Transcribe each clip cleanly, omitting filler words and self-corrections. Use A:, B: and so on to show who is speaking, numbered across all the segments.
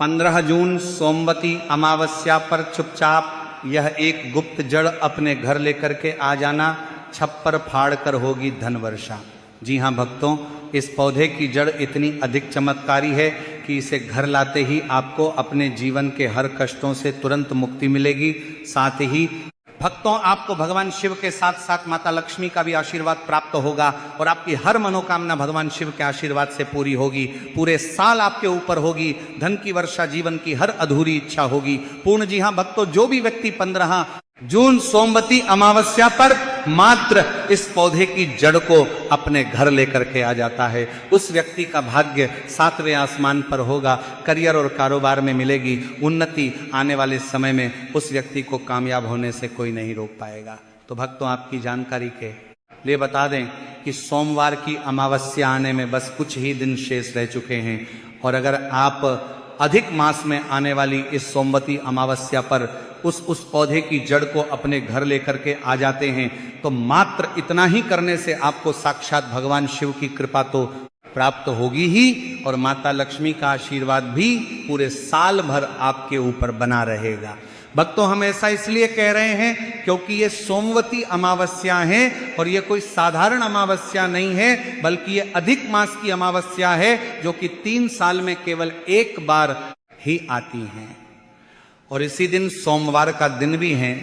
A: 15 जून सोमवती अमावस्या पर चुपचाप यह एक गुप्त जड़ अपने घर लेकर के आ जाना, छप्पर फाड़ कर होगी धन वर्षा। जी हाँ भक्तों, इस पौधे की जड़ इतनी अधिक चमत्कारी है कि इसे घर लाते ही आपको अपने जीवन के हर कष्टों से तुरंत मुक्ति मिलेगी। साथ ही भक्तों, आपको भगवान शिव के साथ साथ माता लक्ष्मी का भी आशीर्वाद प्राप्त होगा और आपकी हर मनोकामना भगवान शिव के आशीर्वाद से पूरी होगी। पूरे साल आपके ऊपर होगी धन की वर्षा, जीवन की हर अधूरी इच्छा होगी पूर्ण। जी हाँ भक्तों, जो भी व्यक्ति 15 जून सोमवती अमावस्या पर मात्र इस पौधे की जड़ को अपने घर लेकर के आ जाता है, उस व्यक्ति का भाग्य 7वें आसमान पर होगा। करियर और कारोबार में मिलेगी उन्नति। आने वाले समय में उस व्यक्ति को कामयाब होने से कोई नहीं रोक पाएगा। तो भक्तों, आपकी जानकारी के लिए बता दें कि सोमवार की अमावस्या आने में बस कुछ ही दिन शेष रह चुके हैं और अगर आप अधिक मास में आने वाली इस सोमवती अमावस्या पर उस पौधे की जड़ को अपने घर लेकर के आ जाते हैं तो मात्र इतना ही करने से आपको साक्षात भगवान शिव की कृपा तो प्राप्त होगी ही और माता लक्ष्मी का आशीर्वाद भी पूरे साल भर आपके ऊपर बना रहेगा। भक्तों, हम ऐसा इसलिए कह रहे हैं क्योंकि ये सोमवती अमावस्या है और ये कोई साधारण अमावस्या नहीं है, बल्कि ये अधिक मास की अमावस्या है जो कि 3 साल में केवल एक बार ही आती हैं। और इसी दिन सोमवार का दिन भी है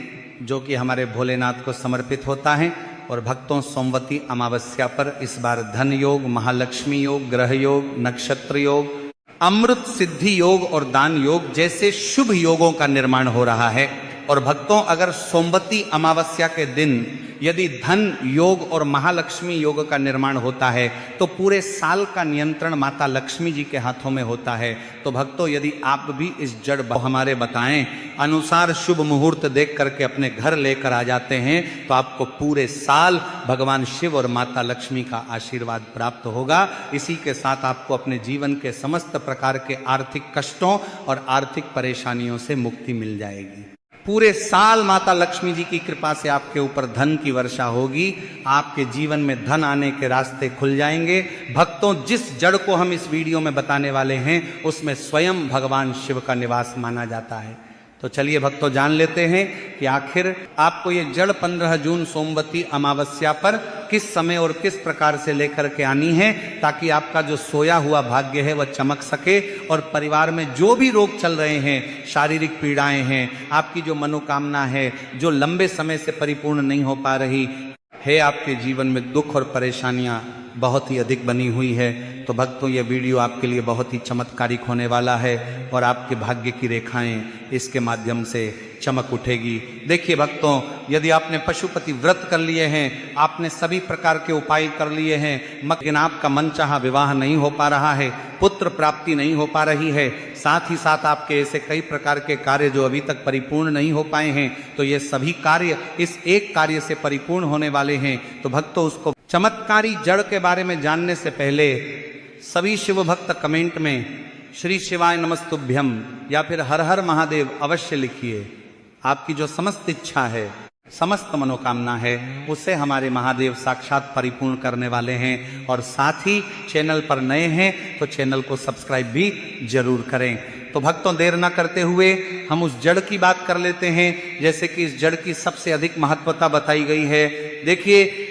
A: जो कि हमारे भोलेनाथ को समर्पित होता है। और भक्तों, सोमवती अमावस्या पर इस बार धन योग, महालक्ष्मी योग, ग्रह योग, नक्षत्र योग, अमृत सिद्धि योग और दान योग जैसे शुभ योगों का निर्माण हो रहा है। और भक्तों, अगर सोमवती अमावस्या के दिन यदि धन योग और महालक्ष्मी योग का निर्माण होता है तो पूरे साल का नियंत्रण माता लक्ष्मी जी के हाथों में होता है। तो भक्तों, यदि आप भी इस जड़ हमारे बताएं अनुसार शुभ मुहूर्त देख करके अपने घर लेकर आ जाते हैं तो आपको पूरे साल भगवान शिव और माता लक्ष्मी का आशीर्वाद प्राप्त होगा। इसी के साथ आपको अपने जीवन के समस्त प्रकार के आर्थिक कष्टों और आर्थिक परेशानियों से मुक्ति मिल जाएगी। पूरे साल माता लक्ष्मी जी की कृपा से आपके ऊपर धन की वर्षा होगी, आपके जीवन में धन आने के रास्ते खुल जाएंगे। भक्तों, जिस जड़ को हम इस वीडियो में बताने वाले हैं उसमें स्वयं भगवान शिव का निवास माना जाता है। तो चलिए भक्तों, जान लेते हैं कि आखिर आपको ये जड़ 15 जून सोमवती अमावस्या पर किस समय और किस प्रकार से लेकर के आनी है ताकि आपका जो सोया हुआ भाग्य है वह चमक सके और परिवार में जो भी रोग चल रहे हैं, शारीरिक पीड़ाएं हैं, आपकी जो मनोकामना है जो लंबे समय से परिपूर्ण नहीं हो पा रही है, आपके जीवन में दुख और परेशानियां बहुत ही अधिक बनी हुई है, तो भक्तों ये वीडियो आपके लिए बहुत ही चमत्कारिक होने वाला है और आपके भाग्य की रेखाएं इसके माध्यम से चमक उठेगी। देखिए भक्तों, यदि आपने पशुपति व्रत कर लिए हैं, आपने सभी प्रकार के उपाय कर लिए हैं, मगर आपका मनचाहा विवाह नहीं हो पा रहा है, पुत्र प्राप्ति नहीं हो पा रही है, साथ ही साथ आपके ऐसे कई प्रकार के कार्य जो अभी तक परिपूर्ण नहीं हो पाए हैं, तो ये सभी कार्य इस एक कार्य से परिपूर्ण होने वाले हैं। तो भक्तों, उसको चमत्कारी जड़ के बारे में जानने से पहले सभी शिव भक्त कमेंट में श्री शिवाय नमस्तुभ्यम या फिर हर हर महादेव अवश्य लिखिए। आपकी जो समस्त इच्छा है, समस्त मनोकामना है, उसे हमारे महादेव साक्षात परिपूर्ण करने वाले हैं। और साथ ही चैनल पर नए हैं तो चैनल को सब्सक्राइब भी जरूर करें। तो भक्तों, देर ना करते हुए हम उस जड़ की बात कर लेते हैं। जैसे कि इस जड़ की सबसे अधिक महत्वता बताई गई है। देखिए,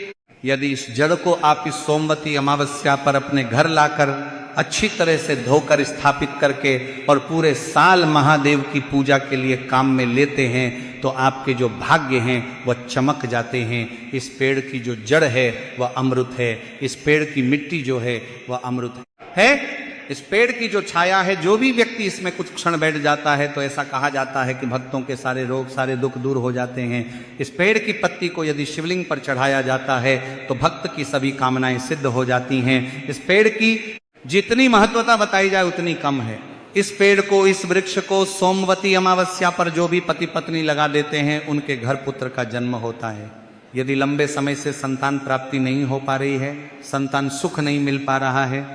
A: यदि इस जड़ को आप इस सोमवती अमावस्या पर अपने घर लाकर अच्छी तरह से धोकर स्थापित करके और पूरे साल महादेव की पूजा के लिए काम में लेते हैं तो आपके जो भाग्य हैं वह चमक जाते हैं। इस पेड़ की जो जड़ है वह अमृत है, इस पेड़ की मिट्टी जो है वह अमृत है। इस पेड़ की जो छाया है, जो भी व्यक्ति इसमें कुछ क्षण बैठ जाता है तो ऐसा कहा जाता है कि भक्तों के सारे रोग, सारे दुख दूर हो जाते हैं। इस पेड़ की पत्ती को यदि शिवलिंग पर चढ़ाया जाता है तो भक्त की सभी कामनाएं सिद्ध हो जाती हैं। इस पेड़ की जितनी महत्वता बताई जाए उतनी कम है। इस पेड़ को, इस वृक्ष को सोमवती अमावस्या पर जो भी पति पत्नी लगा देते हैं उनके घर पुत्र का जन्म होता है। यदि लंबे समय से संतान प्राप्ति नहीं हो पा रही है, संतान सुख नहीं मिल पा रहा है,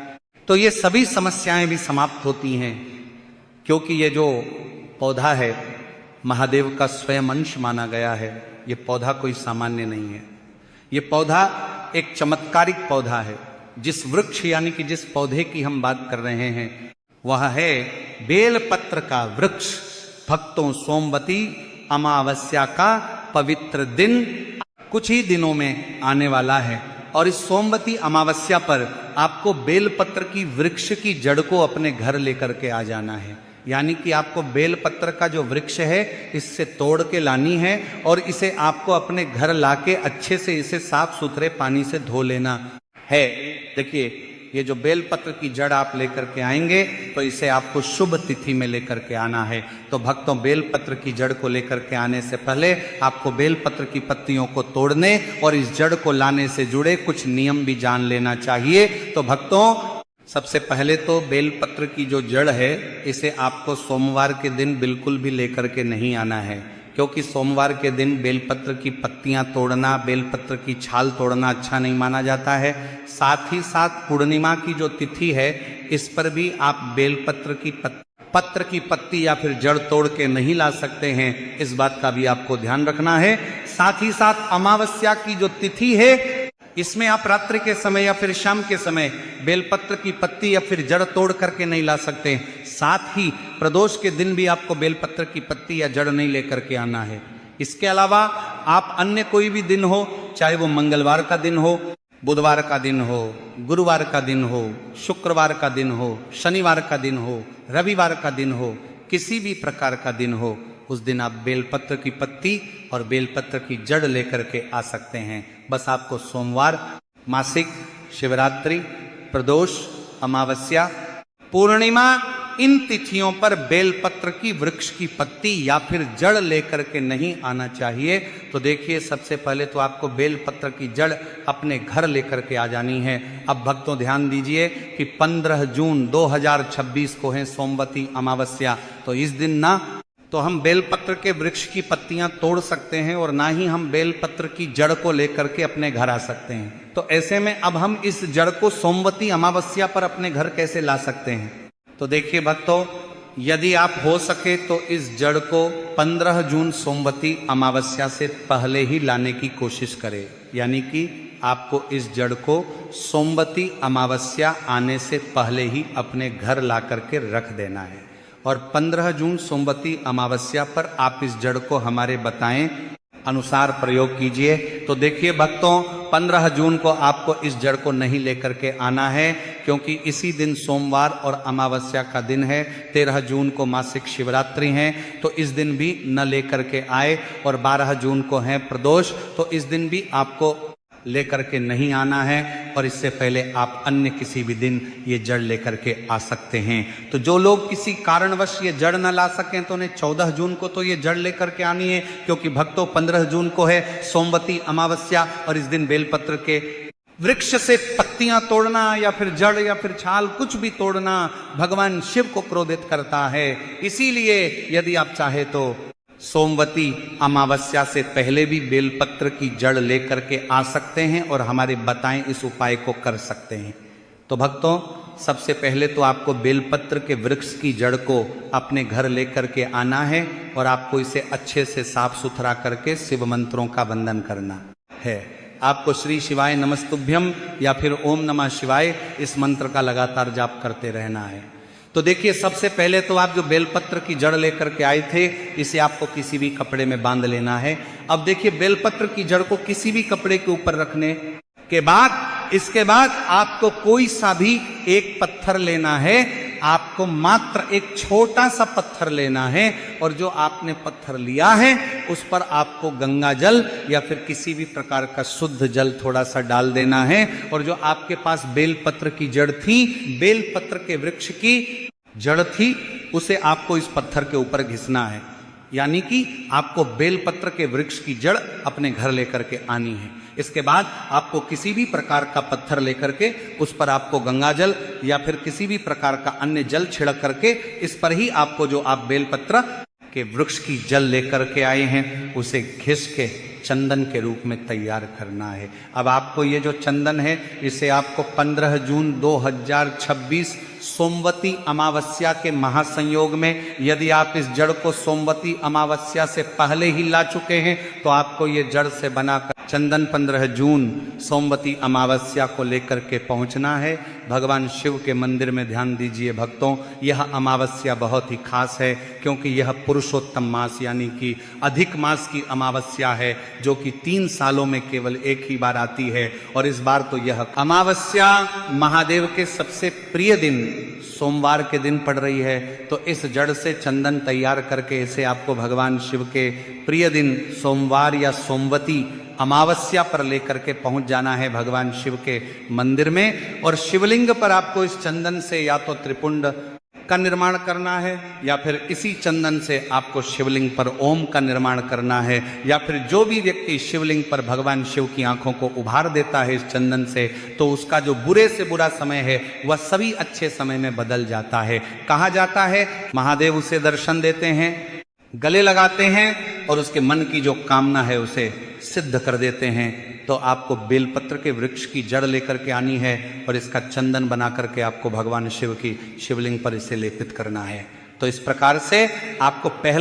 A: तो ये सभी समस्याएं भी समाप्त होती हैं। क्योंकि ये जो पौधा है महादेव का स्वयं अंश माना गया है। ये पौधा कोई सामान्य नहीं है, ये पौधा एक चमत्कारिक पौधा है। जिस वृक्ष यानी कि जिस पौधे की हम बात कर रहे हैं वह है बेलपत्र का वृक्ष भक्तों सोमवती अमावस्या का पवित्र दिन कुछ ही दिनों में आने वाला है। और इस सोमवती अमावस्या पर आपको बेलपत्र की वृक्ष की जड़ को अपने घर लेकर के आ जाना है। यानी कि आपको बेलपत्र का जो वृक्ष है इससे तोड़ के लानी है और इसे आपको अपने घर लाके अच्छे से इसे साफ सुथरे पानी से धो लेना है। देखिए, ये जो बेलपत्र की जड़ आप लेकर के आएंगे तो इसे आपको शुभ तिथि में लेकर के आना है। तो भक्तों, बेलपत्र की जड़ को लेकर के आने से पहले आपको बेलपत्र की पत्तियों को तोड़ने और इस जड़ को लाने से जुड़े कुछ नियम भी जान लेना चाहिए। तो भक्तों, सबसे पहले तो बेलपत्र की जो जड़ है इसे आपको सोमवार के दिन बिल्कुल भी लेकर के नहीं आना है, क्योंकि सोमवार के दिन बेलपत्र की पत्तियां तोड़ना, बेलपत्र की छाल तोड़ना अच्छा नहीं माना जाता है। साथ ही साथ पूर्णिमा की जो तिथि है इस पर भी आप बेलपत्र की पत्र की पत्ती या फिर जड़ तोड़ के नहीं ला सकते हैं, इस बात का भी आपको ध्यान रखना है। साथ ही साथ अमावस्या की जो तिथि है इसमें आप रात्रि के समय या फिर शाम के समय बेलपत्र की पत्ती या फिर जड़ तोड़ करके नहीं ला सकते। साथ ही प्रदोष के दिन भी आपको बेलपत्र की पत्ती या जड़ नहीं लेकर के आना है। इसके अलावा आप अन्य कोई भी दिन हो, चाहे वो मंगलवार का दिन हो, बुधवार का दिन हो, गुरुवार का दिन हो, शुक्रवार का दिन हो, शनिवार का दिन हो, रविवार का दिन हो, किसी भी प्रकार का दिन हो, उस दिन आप बेलपत्र की पत्ती और बेलपत्र की जड़ लेकर के आ सकते हैं। बस आपको सोमवार, मासिक, शिवरात्रि, प्रदोष, अमावस्या, पूर्णिमा, इन तिथियों पर बेलपत्र की वृक्ष की पत्ती या फिर जड़ लेकर के नहीं आना चाहिए। तो देखिए, सबसे पहले तो आपको बेलपत्र की जड़ अपने घर लेकर के आ जानी है। अब भक्तों ध्यान दीजिए कि 15 जून 2026 को है सोमवती अमावस्या। तो इस दिन ना तो हम बेलपत्र के वृक्ष की पत्तियां तोड़ सकते हैं और ना ही हम बेलपत्र की जड़ को लेकर के अपने घर आ सकते हैं। तो ऐसे में अब हम इस जड़ को सोमवती अमावस्या पर अपने घर कैसे ला सकते हैं? तो देखिए भक्तों, यदि आप हो सके तो इस जड़ को 15 जून सोमवती अमावस्या से पहले ही लाने की कोशिश करें। यानी कि आपको इस जड़ को सोमवती अमावस्या आने से पहले ही अपने घर ला करके रख देना है। और 15 जून सोमवती अमावस्या पर आप इस जड़ को हमारे बताएं अनुसार प्रयोग कीजिए। तो देखिए भक्तों, 15 जून को आपको इस जड़ को नहीं लेकर के आना है, क्योंकि इसी दिन सोमवार और अमावस्या का दिन है। 13 जून को मासिक शिवरात्रि है, तो इस दिन भी न लेकर के आए। और 12 जून को है प्रदोष, तो इस दिन भी आपको लेकर के नहीं आना है। और इससे पहले आप अन्य किसी भी दिन ये जड़ लेकर के आ सकते हैं। तो जो लोग किसी कारणवश ये जड़ न ला सकें तो उन्हें 14 जून को तो ये जड़ लेकर के आनी है, क्योंकि भक्तों 15 जून को है सोमवती अमावस्या और इस दिन बेलपत्र के वृक्ष से पत्तियां तोड़ना या फिर जड़ या फिर छाल कुछ भी तोड़ना भगवान शिव को क्रोधित करता है। इसीलिए यदि आप चाहे तो सोमवती अमावस्या से पहले भी बेलपत्र की जड़ लेकर के आ सकते हैं और हमारे बताएं इस उपाय को कर सकते हैं। तो भक्तों, सबसे पहले तो आपको बेलपत्र के वृक्ष की जड़ को अपने घर लेकर के आना है और आपको इसे अच्छे से साफ सुथरा करके शिव मंत्रों का वंदन करना है। आपको श्री शिवाय नमस्तुभ्यम या फिर ओम नमः शिवाय इस मंत्र का लगातार जाप करते रहना है। तो देखिए, सबसे पहले तो आप जो बेलपत्र की जड़ लेकर के आए थे इसे आपको किसी भी कपड़े में बांध लेना है। अब देखिए, बेलपत्र की जड़ को किसी भी कपड़े के ऊपर रखने के बाद इसके बाद आपको कोई सा भी एक पत्थर लेना है। आपको मात्र एक छोटा सा पत्थर लेना है और जो आपने पत्थर लिया है उस पर आपको गंगा जल या फिर किसी भी प्रकार का शुद्ध जल थोड़ा सा डाल देना है। और जो आपके पास बेलपत्र की जड़ थी, बेलपत्र के वृक्ष की जड़ थी, उसे आपको इस पत्थर के ऊपर घिसना है। यानी कि आपको बेलपत्र के वृक्ष की जड़ अपने घर लेकर के आनी है। इसके बाद आपको किसी भी प्रकार का पत्थर लेकर के उस पर आपको गंगाजल या फिर किसी भी प्रकार का अन्य जल छिड़क करके इस पर ही आपको जो आप बेलपत्र के वृक्ष की जल लेकर के आए हैं उसे घिस के चंदन के रूप में तैयार करना है। अब आपको ये जो चंदन है इसे आपको 15 जून 2026 सोमवती अमावस्या के महासंयोग में, यदि आप इस जड़ को सोमवती अमावस्या से पहले ही ला चुके हैं तो आपको ये जड़ से बनाकर चंदन 15 जून सोमवती अमावस्या को लेकर के पहुंचना है। भगवान शिव के मंदिर में ध्यान दीजिए भक्तों। यह अमावस्या बहुत ही खास है क्योंकि यह पुरुषोत्तम मास यानी कि अधिक मास की अमावस्या है, जो कि 3 सालों में केवल एक ही बार आती है। और इस बार तो यह अमावस्या महादेव के सबसे प्रिय दिन सोमवार के दिन पड़ रही है। तो इस जड़ से चंदन तैयार करके इसे आपको भगवान शिव के प्रिय दिन सोमवार या सोमवती अमावस्या पर लेकर के पहुंच जाना है भगवान शिव के मंदिर में। और शिवलिंग पर आपको इस चंदन से या तो त्रिपुंड का निर्माण करना है, या फिर इसी चंदन से आपको शिवलिंग पर ओम का निर्माण करना है, या फिर जो भी व्यक्ति शिवलिंग पर भगवान शिव की आंखों को उभार देता है इस चंदन से, तो उसका जो बुरे से बुरा समय है वह सभी अच्छे समय में बदल जाता है। कहा जाता है महादेव उसे दर्शन देते हैं, गले लगाते हैं और उसके मन की जो कामना है उसे सिद्ध कर देते हैं। तो आपको बेलपत्र के वृक्ष की जड़ लेकर के आनी है और इसका चंदन बना करके आपको भगवान शिव की शिवलिंग पर इसे लेपित करना है। तो इस प्रकार से आपको पहला